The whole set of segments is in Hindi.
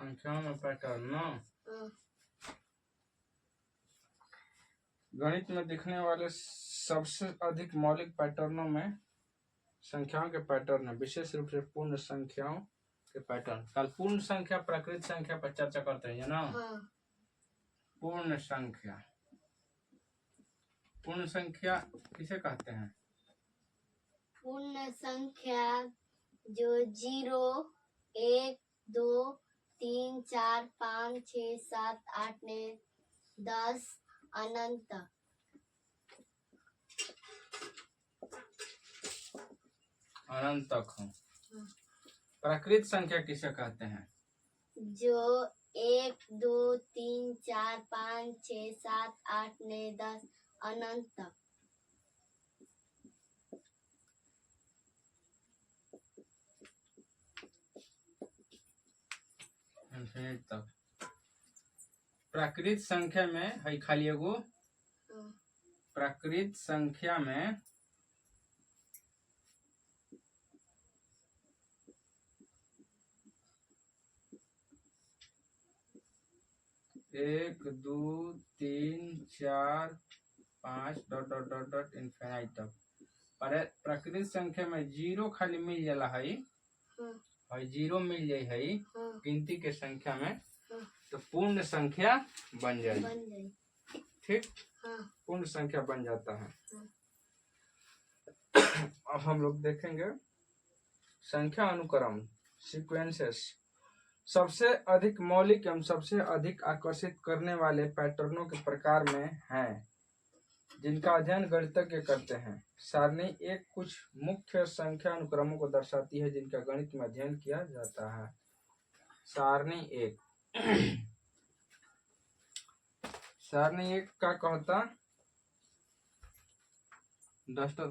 संख्याओं में पैटर्न ना हाँ। गणित में दिखने वाले सबसे अधिक मौलिक पैटर्नों में संख्याओं के पैटर्न है, विशेष रूप से पूर्ण संख्याओं के पैटर्न। कल पूर्ण संख्या प्राकृत संख्या पर चर्चा करते हैं ना। हाँ। पूर्ण संख्या, पूर्ण संख्या किसे कहते हैं? पूर्ण संख्या जो 0, 1, 2, 3, 4, 5, 6, 7, 8, 9, 10 अनंत। अनंत तक हो। प्राकृत संख्या किसे कहते हैं? जो 1, 2, 3, 4, 5, 6, 7, 8, 9, 10 अनंत तक। इन्फिनिट तक। प्राकृत संख्या में है खाली एगो, प्राकृत संख्या में एक, दो, तीन, चार, 5 dot dot dot dot infinite तक। पर प्राकृत संख्या में 0 खाली मिल जाला है, 0 मिल जाए है गिनती के संख्या में, तो पूर्ण संख्या बन जाए। ठीक, पूर्ण संख्या बन जाता है। अब हम लोग देखेंगे संख्या अनुक्रम, सीक्वेंसेस। सबसे अधिक मौलिक एवं सबसे अधिक आकर्षित करने वाले पैटर्नों के प्रकार में हैं, जिनका अध्ययन गणितज्ञ करते हैं। सारणी एक कुछ मुख्य संख्या अनुक्रमों को दर्शाती है जिनका गणित में अध्ययन किया जाता है। सारणी एक सारणी एक का कहता डस्टर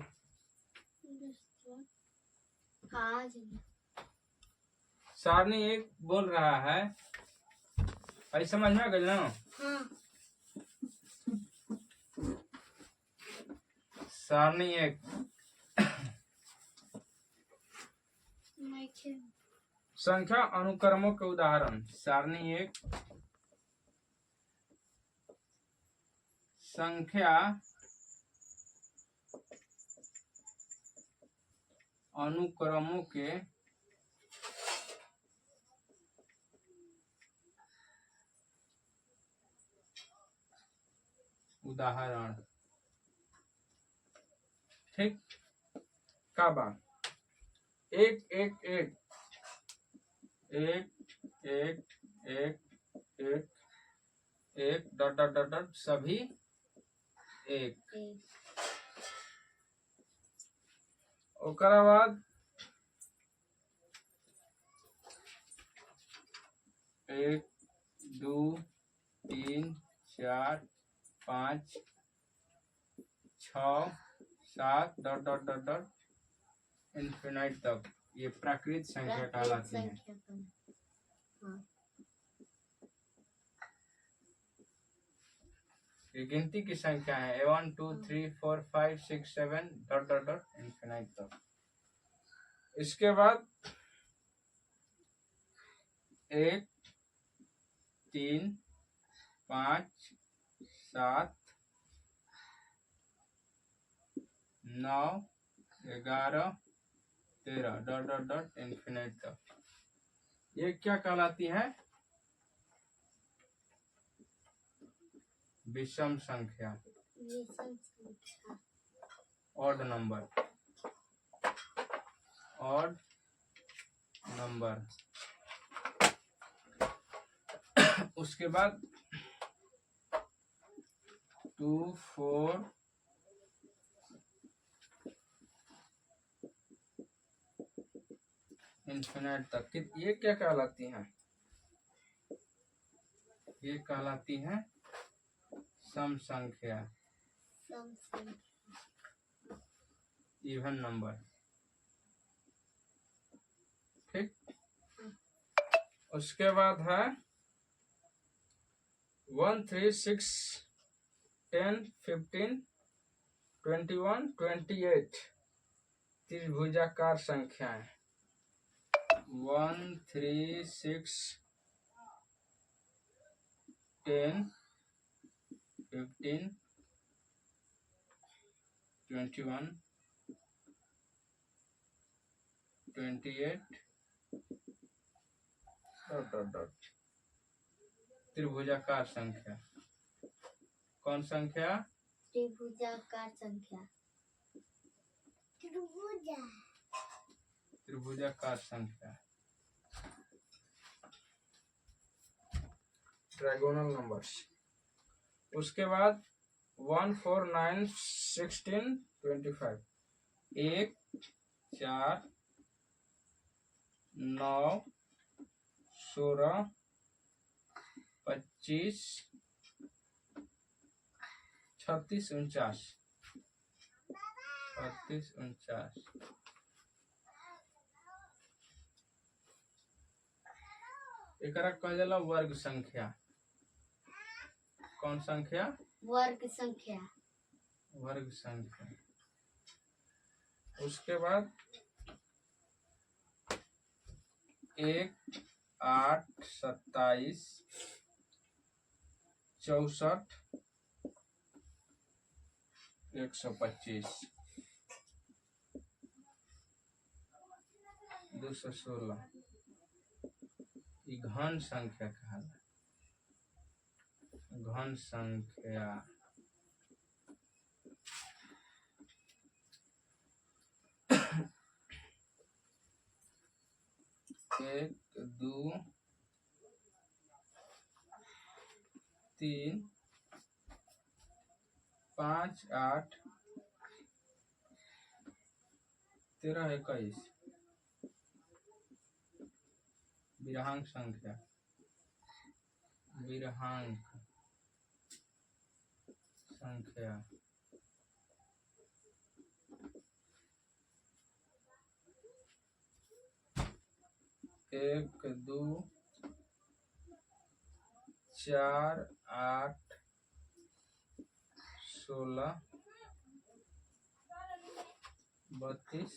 सारणी एक बोल रहा है, ऐसा समझ में आ गई ना? सारणी एक संख्या अनुक्रमों के उदाहरण। सारणी एक संख्या अनुक्रमों के उदाहरण। ठीक, का बात? एक एक एक एक एक एक एक एक डॉट डॉट डॉट डॉट सभी एक। ओकरा बाद एक, दो, तीन, चार, 5, 6, 7 dot dot dot dot infinite तक। ये प्राकृत संख्या कहलाती है। ये गिनती की संख्या है 1, 2, 3, 4, 5, 6, 7 डॉट डॉट डॉट इन्फिनिट तक। इसके बाद 1, 3, 5, 7, 9, 11, 13 डॉट डॉट डॉट इन्फिनिट तक। ये क्या कहलाती है? विषम संख्या, ऑड नंबर, ऑड नंबर। उसके बाद 2, 4, इन्फिनिट तक। ये क्या कहलाती हैं? ये कहलाती है सम संख्या, इवन नंबर। ठीक, उसके बाद है 1, 3, 6, 10, 15, 21, 28 त्रिभुजाकार संख्याएं। 1, 3, 6, 10, 15, 21, 28 डॉट डॉट डॉट। त्रिभुजाकार संख्या। कौन संख्या? त्रिभुजाकार संख्या। त्रिभुजाकार संख्या। Trigonal numbers. उसके बाद 1, 4, 9, 16, 25। 1, 4, 9, 16, 25, 36, 49। 36, 49। एकरा कहल जाला वर्ग संख्या। कौन संख्या? वर्ग संख्या। वर्ग संख्या। उसके बाद 1, 8, 27, 64, 125, 216। ई घन संख्या कहला। घन संख्या। एक, 2, 3, 5, 8, 13, 21। विरहांक संख्या। विरहांक संख्या। 1, 2, 4, 8, 16, 32,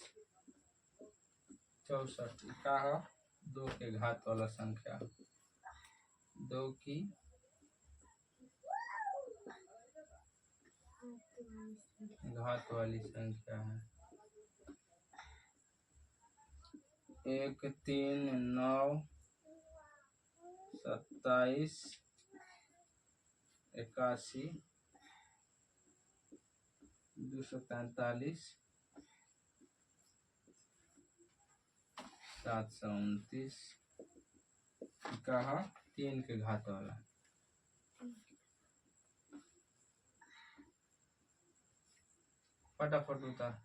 64। का है? 2 के घात वाला संख्या। 2 की घात वाली संख्या है। 1, 3, 9, 27, 81, 243, 729। कहा 3 के घात वाला। फटाफट उतार।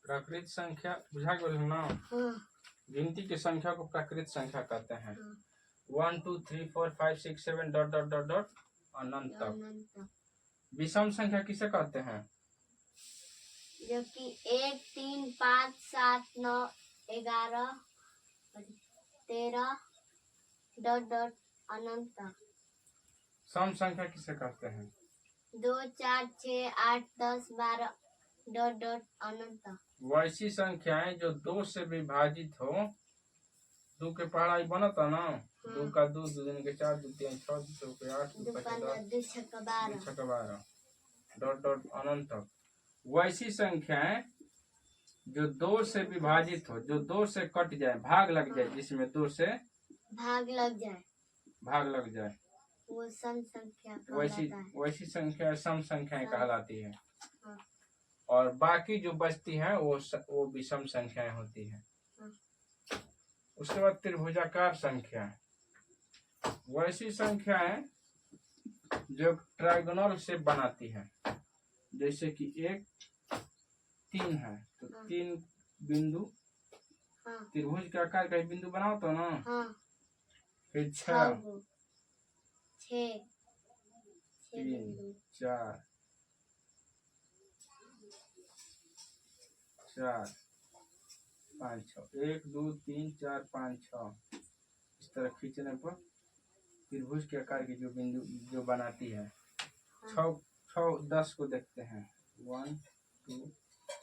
प्राकृत संख्या बुझा गए ना? गिनती की संख्या को प्राकृत संख्या कहते हैं। 1, 2, 3, 4, 5, 6, 7 डॉट डॉट डॉट डॉट अनंत तक। विषम संख्या किसे कहते हैं? जो कि 1 3 5 7 9 11 13 डॉट डॉट अनंत तक। सम संख्या किसे कहते हैं? 2 4 6 8 10 12 डॉट डॉट अनंत तक। वैसी संख्याएं जो 2 से विभाजित हो, 2 के पढ़ाई बनता ना, 2 का 2, 2 दूनी के 4, 2 3 6, 2 के 8, 2 2 5 15 2 6 12 6 12 डॉट डॉट अनंत तक। वैसी संख्याएं जो 2 से विभाजित हो, जो 2 से कट जाए, भाग लग जाए, जिसमें 2 से भाग लग जाए वो सम संख्या कहलाता है। वैसी संख्या सम संख्याएं कहलाती है। हाँ। और बाकी जो बचती है वो विषम संख्याएं होती है। हाँ। उसके बाद त्रिभुजाकार संख्या, वैसी संख्याएं जो ट्रायगोनल शेप बनाती है, जैसे कि 1 3 है तो 3 बिंदु त्रिभुज के आकार का बिंदु बनाओ तो ना। फिर 6 3 4 4 5 6 1 2 3 4 5 6 इस तरह खींचने पर त्रिभुज के आकार की जो बिंदु जो बनाती है। 6 10 को देखते हैं। 1 2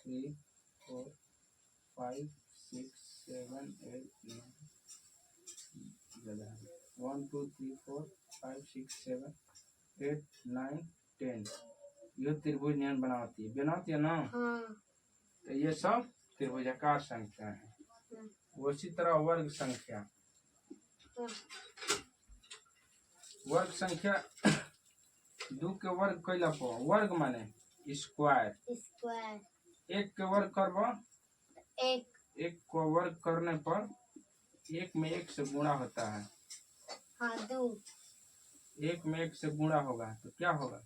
3 4 5 6 7 8 9 1 2 3 4 5 6 7 8 9 10 ये त्रिभुज नियन बनाती है ना। तो ये सब त्रिभुजाकार संख्या है। उसी तरह वर्ग संख्या, वर्ग संख्या 2 के वर्ग कैला पर, वर्ग माने स्क्वायर, 1 के वर्ग करबो, 1 को वर्ग करने पर 1 में 1 से गुणा होता है। 1 में 1 से गुणा होगा तो क्या होगा?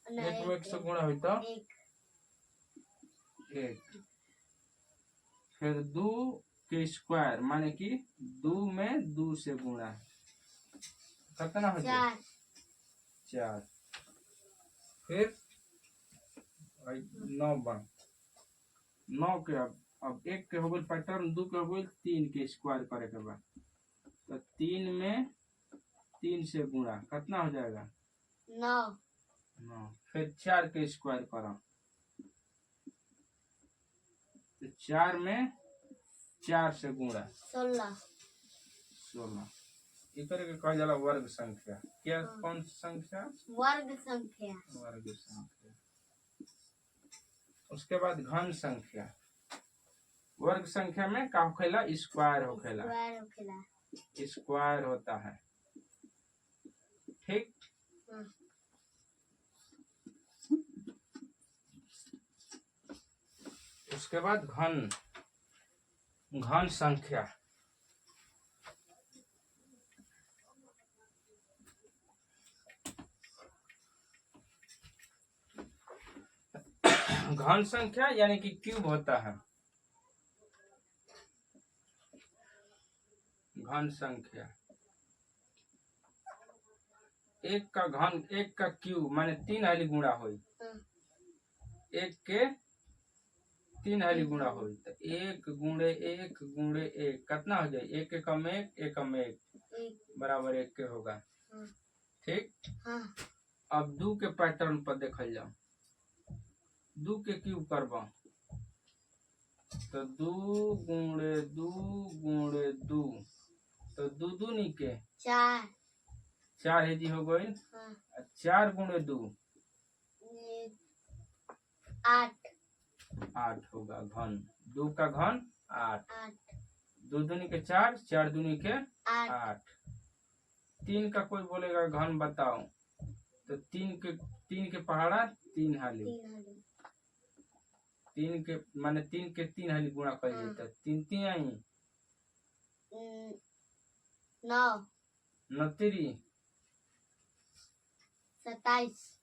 1 में 1 से गुणा हुई तो 1। फिर 2 के स्क्वायर माने कि 2 में 2 से गुणा, कितना हो जाए? 4। फिर 9 बन 9 के अब 1 के हो गए पैटर्न, 2 के हो गए 3 के स्क्वायर करे के बाद तो 3 में 3 से गुणा, कितना हो जाएगा? 9। फिर 4 के स्क्वायर करो तो 4 में 4 से गुणा 16। एक करके कहा जाला वर्ग संख्या। क्या कौन संख्या? वर्ग संख्या। वर्ग संख्या। उसके बाद घन संख्या, वर्ग संख्या में का होखेला? स्क्वायर होखेला, स्क्वायर होता है। ठीक। उसके बाद घन संख्या, घन संख्या यानी कि क्यूब होता है। घन संख्या 1 का घन, 1 का क्यूब माने 3 हाली गुणा हुई, 1 के 3 हाली गुणा हुई तो 1 गुणे 1 गुणे 1 कितना हो जाए? 1 एकम 1 एकम 1 बराबर 1 के होगा। ठीक। अब 2 के पैटर्न पर देखल जाओ, 2 के क्यूब करबो तो 2 गुणे 2 गुणे 2 तो 2 दूनी के 4 है जी हो गई। 4 गुणे 2 8 होगा घन। 2 का घन 8। 2 दूनी के 4, 4 दूनी के 8। 3 का कोई बोलेगा घन बताओ तो 3 के पहाड़ा 3 हाली, 3 के माने 3 के 3 हाली गुणा कर तो 3 3 आई 9 3 27।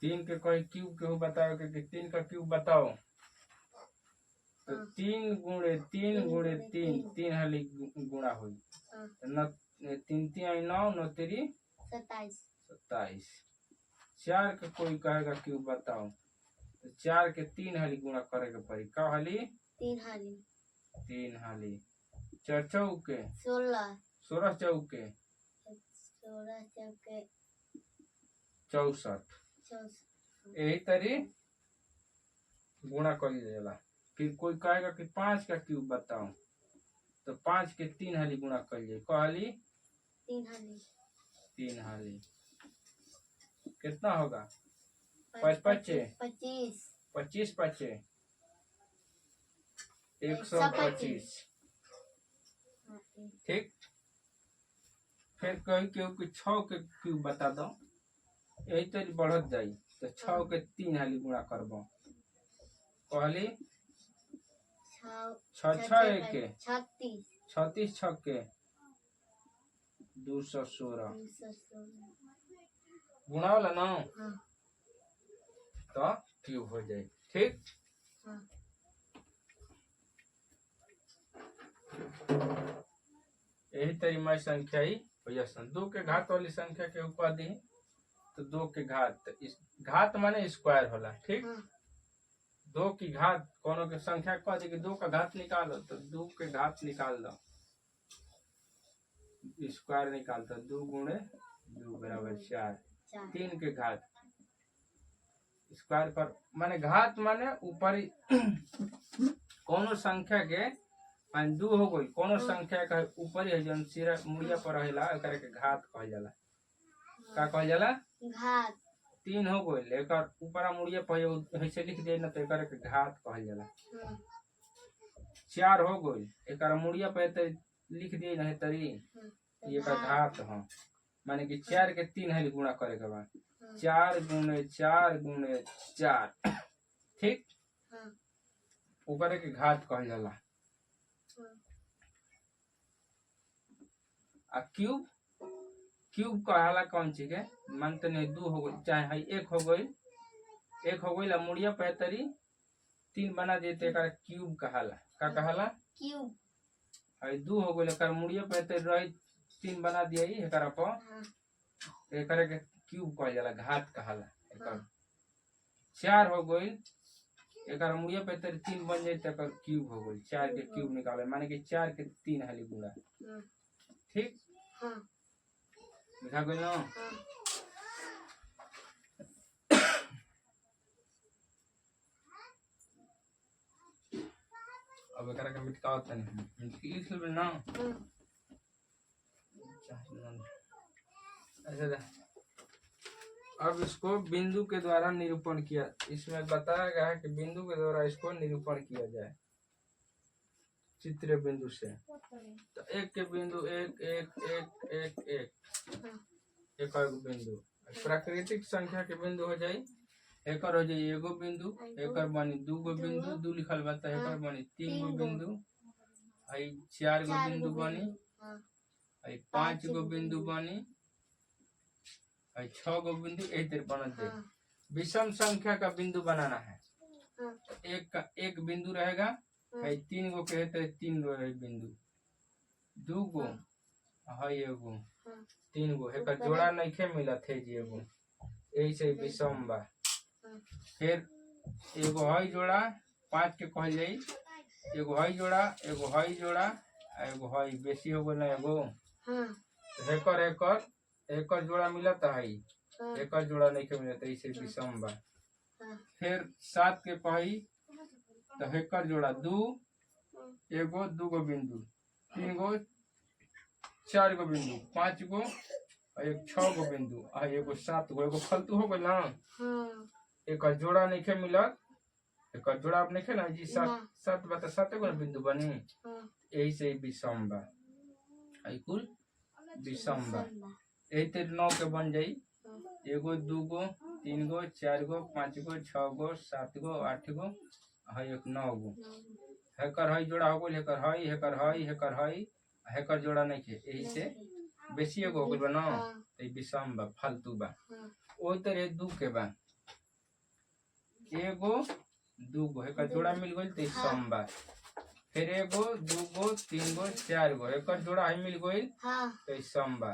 3 के कोई क्यूब के हो बताओ कि 3 का क्यूब बताओ तो हाँ। 3 3 हाली गुणा हुई हाँ। न 3 3 9 9 3 27 27। 4 के कोई कहेगा क्यों बताओ, तो 4 के 3 हाली गुणा करे के पड़ी। का हाली 3 हाली 3 हाली। 4 चौके 16 16 चौके 16 चौके 64। 64 यही तरी गुणा कर जाला। फिर कोई कहेगा कि 5 का क्यूब बताओ, तो 5 के 3 हाली गुणा कर लिए। कहली 3 हाली 3 हाली कितना होगा? 5 पच्चे 25 25 पच्चे 125। ठीक। फिर कही के 6 के क्यूब बता दो, यही तरी बढ़त जाई। तो 6 के 3 हाली गुणा करबो। कहली 6 6 एके 36 36 छक्के 216 गुणा वाला ना, हाँ तो क्यूब हो जाए। ठीक। हाँ यही तरी मैं संख्या ही भैया 2 के घात वाली संख्या के ऊपर दी, तो 2 के घात, इस घात माने स्क्वायर होला। ठीक। हाँ 2 की घात कोनो के संख्या कह दी कि 2 का घात निकालो, तो 2 के घात निकाल दो, स्क्वायर निकाल दो। 2 गुणे 2 बराबर 4। 3 के घात स्क्वायर पर माने घात माने ऊपर कोनो संख्या के मान 2 हो गई, कोनो संख्या का ऊपर ही जन सिरा मुड़िया पर रहेला एकरे के घात कहल जाला। का कहल जाला? घात। 3 हो गई एकर ऊपर मुड़िया पर ऐसे लिख दे न तो एकरे के घात कहल जाला। 4 हो गई एकर मुड़िया पर तो लिख दिए नहीं तरी ये का घात हो, माने कि 4 के 3 हाली गुणा करे के बाद 4 गुणे 4 गुणे 4। ठीक। ऊपर के घात कहल जाला। आ क्यूब क्यूब कहाला कौन चीज के? मानते नहीं 2 हो गई चाहे है 1 हो गई, 1 हो गई ला मुड़िया पे तरी 3 बना देते एकर क्यूब कहाला। का कहाला? क्यूब। है 2 हो गई एकर मुड़िया पे तरी रही 3 बना दिया ही एकरा पर एकर के क्यूब कहल जाला, घात कहाला एकर। 4 हो गई एकर मुड़िया पे तरी 3 बन जाए एकर क्यूब हो गई। 4 के क्यूब निकाले माने कि 4 के 3 हाली गुणा। ठीक। लिखा गई ना? अब एकरा के मिटाओ तनी लिख लेबे ना। अच्छा अब इसको बिंदु के द्वारा निरूपण किया, इसमें बताया गया है कि बिंदु के द्वारा इसको निरूपण किया जाए चित्रीय बिंदु से। तो एक के बिंदु 1 1 1 1 1 एक बिंदु। प्राकृतिक संख्या के बिंदु हो जाए एकर हो जाए एगो बिंदु, एकर बनी 2 गो बिंदु, 2 लिखल बता एकर बनी 3 गो बिंदु, आई 4 गो बिंदु बनी, आई 5 गो बिंदु बनी, आई 6 गो बिंदु एक तरह बनत जाए। विषम संख्या का बिंदु बनाना है तो एक का एक बिंदु रहेगा, है 3 गो के तो 3 गो है बिंदु, 2 गो है एगो, 3 गो एकर जोड़ा नहीं खे मिलत है जी एगो, यही से विषम बा। फिर एगो है जोड़ा 5 के कहल जाई, एगो है जोड़ा, एगो है जोड़ा, एगो है बेसी हो गल एगो एकर एकर एकर जोड़ा मिलत है, एकर जोड़ा नहीं के मिलत है, इसे विषम बा। फिर 7 के कही तो एकर जोड़ा 2 एगो 2 गो बिंदु, 3 गो 4 गो बिंदु, 5 गो एक 6 गो बिंदु, आ एगो 7 गो, एगो फालतू हो गल ना। एकर जोड़ा नहीं के मिलत, एकर जोड़ा अब नहीं के ना जी 7 बता 7 गो बिंदु बनी, यही से विषम बा। आई कुल विषम बा। यही तेरे 9 के बन जाई, एगो 2 गो 3 गो 4 गो 5 गो 6 गो 7 गो 8 गो है एक 9 गो। हेकर है जोड़ा हो गई, हेकर है हेकर जोड़ा नहीं के, यही से बेसी एगो हो गई बा ना, तो विषम बा फालतू बा। ओही तरह 2 के बा, एगो दू गो एक जोड़ा मिल गई तो हाँ। सम बा। फिर एगो दूगो तीन गो चार गो एक जोड़ा है मिल गई हाँ। तो सम बा।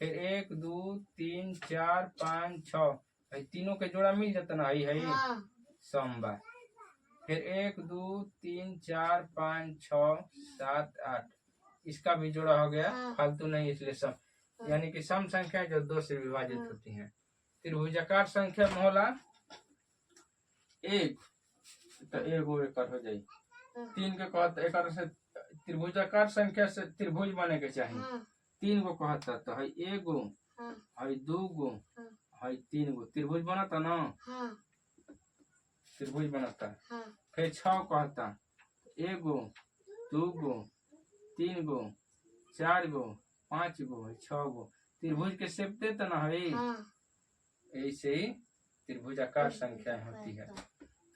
फिर एक दो तीन चार पाँच छः तीनों के जोड़ा मिल जाता ना है हाँ। सम बा। फिर एक दो तीन चार पाँच छः सात आठ इसका भी जोड़ा हो गया हाँ। फालतू नहीं इसलिए सम हाँ। यानी कि सम संख्या जो दो से विभाजित हाँ। होती है। त्रिभुजाकार संख्या में होला एक तो एगो एक हो जाई हाँ। तीन के कहत एक से त्रिभुजाकार संख्या से त्रिभुज बने के चाहिए। हाँ। तीन गो कहता तो है एगो हाँ। है दू गो हाँ। है तीन गो त्रिभुज बनता ना हाँ। त्रिभुज बनता। हाँ। फिर छः कहता एगो दू गो तीन गो चार गो पाँच गो छः गो त्रिभुज के शेप देता ना है हाँ। ऐसे ही त्रिभुजाकार संख्या होती है।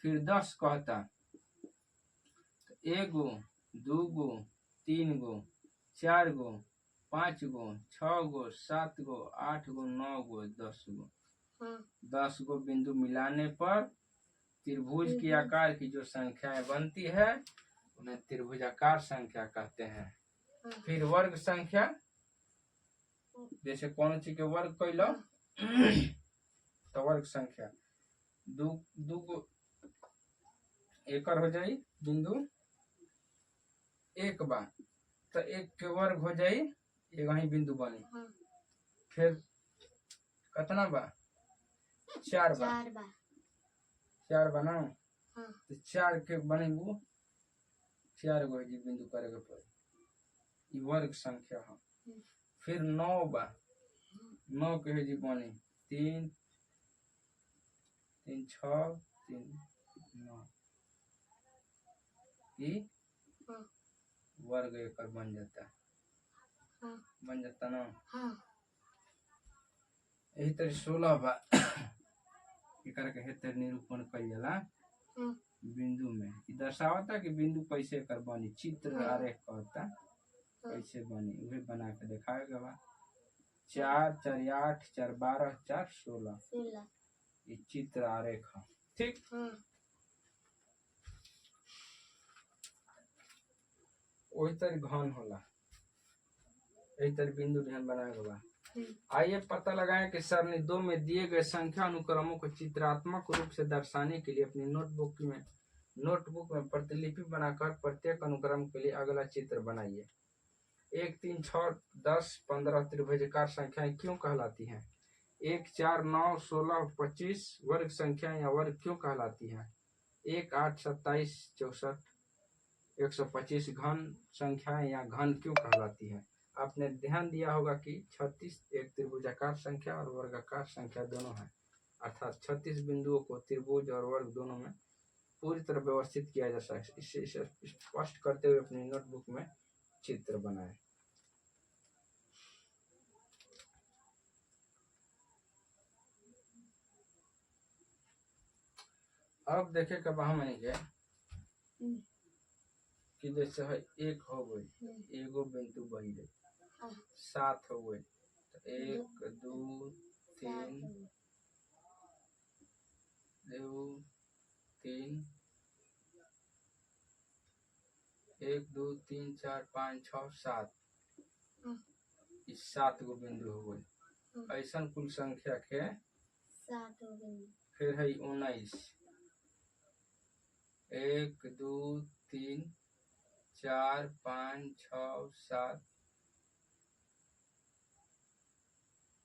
फिर 10 कहता एगो दू गो तीन गो चार गो पाँच गो छः गो सात गो आठ गो नौ गो 10 गो। हाँ। 10 गो बिंदु मिलाने पर त्रिभुज की आकार की जो संख्याएं बनती है उन्हें त्रिभुजाकार संख्या कहते हैं। हाँ। फिर वर्ग संख्या जैसे कौन चीज के वर्ग कैलो तो वर्ग संख्या दू गो एकर हो जाई बिंदु एक बा तो एक के वर्ग हो जाई एक ही बिंदु बनी। हाँ। फिर कितना बा चार बा चार बा ना हाँ। तो चार के बनेबू चार गो जी बिंदु करे के पड़ी वर्ग संख्या है। फिर 9 बा 9 के जी बनी तीन तीन छः तीन 9 की हाँ। वर्ग एकर बन जाता हाँ। बन जाता ना। हाँ। यही तरह 16 बा एकर के हेतर निरूपण कइल जाला हाँ। बिंदु में ई दर्शावता कि बिंदु कैसे एकर बनी चित्र हाँ। आरेख कहता कैसे बनी उहे बना के दिखावे के बा। 4 4 8 4 12 4 16 ये चित्र आरेख है ठीक। हाँ। वही तरह घन होला यही तरह बिंदु ध्यान बनाए के बा। आइए पता लगाएं कि सरणी 2 में दिए गए संख्या अनुक्रमों को चित्रात्मक रूप से दर्शाने के लिए अपनी नोटबुक में प्रतिलिपि बनाकर प्रत्येक अनुक्रम के लिए अगला चित्र बनाइए। 1 3 6 10 15 त्रिभुजाकार संख्याएं क्यों कहलाती हैं? 1 4 9 16 25 वर्ग संख्याएं या वर्ग क्यों कहलाती हैं? 1 8 27 64 125 घन संख्याएं या घन क्यों कहलाती हैं? आपने ध्यान दिया होगा कि 36 एक त्रिभुजाकार संख्या और वर्गाकार संख्या दोनों है अर्थात 36 बिंदुओं को त्रिभुज और वर्ग दोनों में पूरी तरह व्यवस्थित किया जा सकता है। इसे स्पष्ट करते हुए अपनी नोटबुक में चित्र बनाएं। अब देखे कब हम कि जैसे है एक हो गई एगो बिंदु बन गई 7 हो गई तो 1 2 3 2 3 1 2 3 4 5 6 7 इस 7 गो बिंदु हो गई ऐसा कुल संख्या के 7 हो गई। फिर है 19 1 2 3 4 5 6 7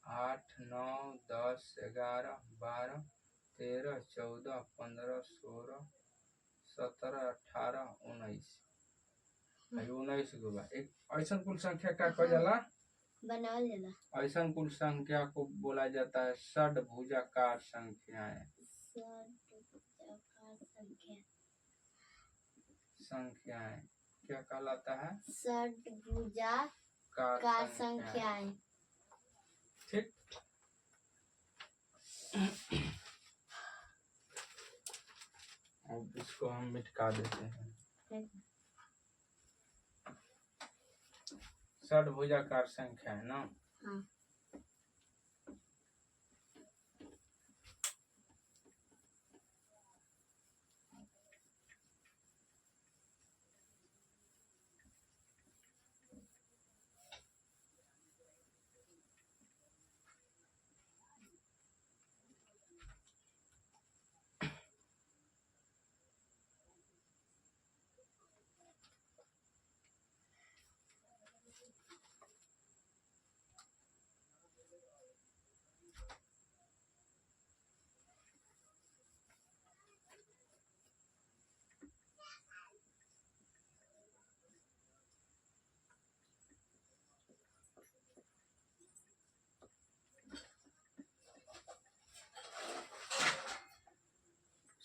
8 9 10 11 12 13 14 15 16 17 18 19 19 गो बा। एक ऐसा कुल संख्या का कहा जाला बनावल जाला। ऐसा कुल संख्या को बोला जाता है षड्भुजाकार संख्याएं। संख्याएं क्या कहलाता है? षड्भुजाकार संख्याएं। ठीक। अब इसको हम मिटा देते हैं। षड्भुजाकार संख्या है ना। हाँ।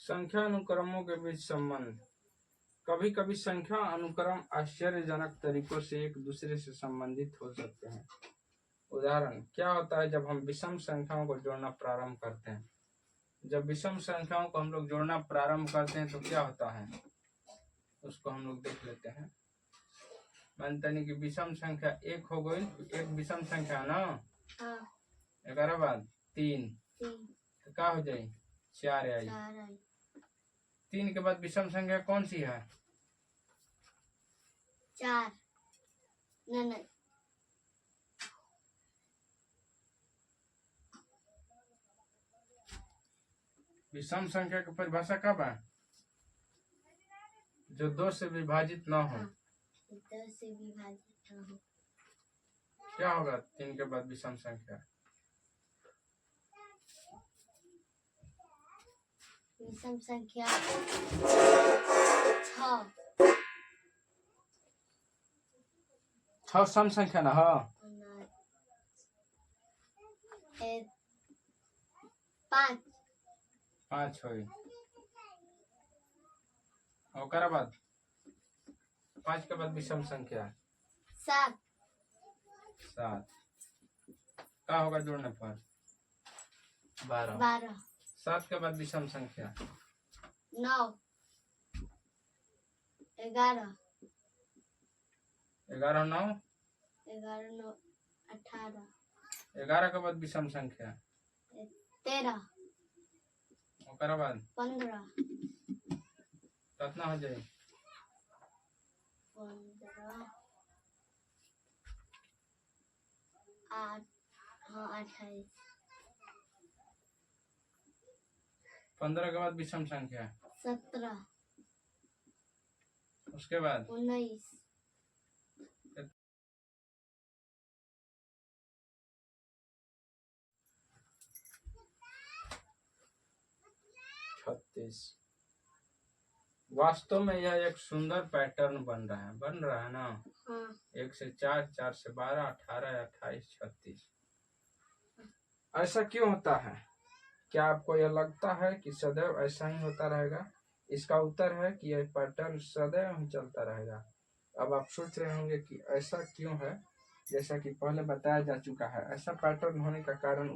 संख्या अनुक्रमों के बीच संबंध। कभी कभी संख्या अनुक्रम आश्चर्यजनक तरीकों से एक दूसरे से संबंधित हो सकते हैं। उदाहरण, क्या होता है जब हम विषम संख्याओं को जोड़ना प्रारंभ करते हैं? जब विषम संख्याओं को हम लोग जोड़ना प्रारंभ करते हैं तो क्या होता है, उसको हम लोग देख लेते हैं। मानते हैं कि विषम संख्या एक हो गई, एक विषम संख्या ना, हाँ 11 बाद 3 3 तो क्या हो जाए 4 आई। 4 आई 3 के बाद विषम संख्या कौन सी है? 4 नहीं विषम संख्या की परिभाषा कब है? जो 2 से विभाजित ना हो। 2 से विभाजित ना हो। क्या होगा 3 के बाद विषम संख्या? विषम संख्या 6 सम संख्या ना हो। 5 हो। ओकरा बाद 5 के बाद विषम संख्या 7 क्या होगा जोड़ने पर? 12। 7 के बाद विषम संख्या 9 11 11 9 18 11 के बाद विषम संख्या 13 ओकरा बाद 15 कितना हो जाए? 15 8 हाँ 28 15 के बाद विषम संख्या 17 उसके बाद 19 36। वास्तव में यह एक सुंदर पैटर्न बन रहा है ना। हाँ 1 से 4, 4 से 12, 18, 28, 36। ऐसा क्यों होता है? क्या आपको यह लगता है कि सदैव ऐसा ही होता रहेगा? इसका उत्तर है कि यह पैटर्न सदैव ही चलता रहेगा। अब आप सोच रहे होंगे कि ऐसा क्यों है। जैसा कि पहले बताया जा चुका है, ऐसा पैटर्न होने का कारण